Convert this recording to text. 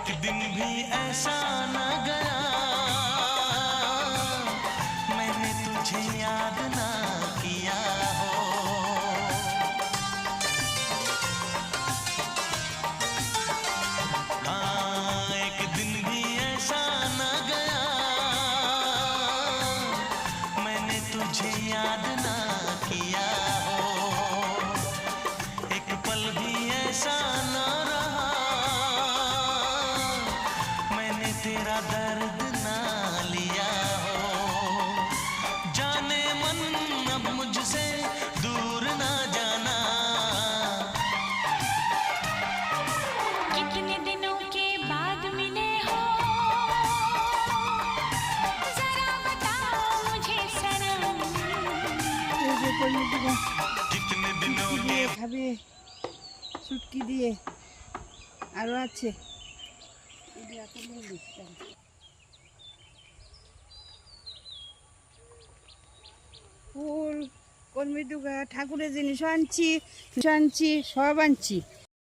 एक दिन भी ऐसा न गया मैंने तुझे याद ना किया हो। हाँ, एक दिन भी ऐसा न गया मैंने तुझे याद ना किया हो। एक पल भी ऐसा न रहा मैंने तेरा दर्द ना लिया हो। जाने मन अब मुझसे दूर ना जाना। कितने दिनों के बाद मिले हो, जरा बताओ मुझे सनम। कितने दिनों के খাবে চুটকি দিয়ে আরো আছে ফুল কলমি দুগা ঠাকুরের জিনিস আনছি সব আনছি।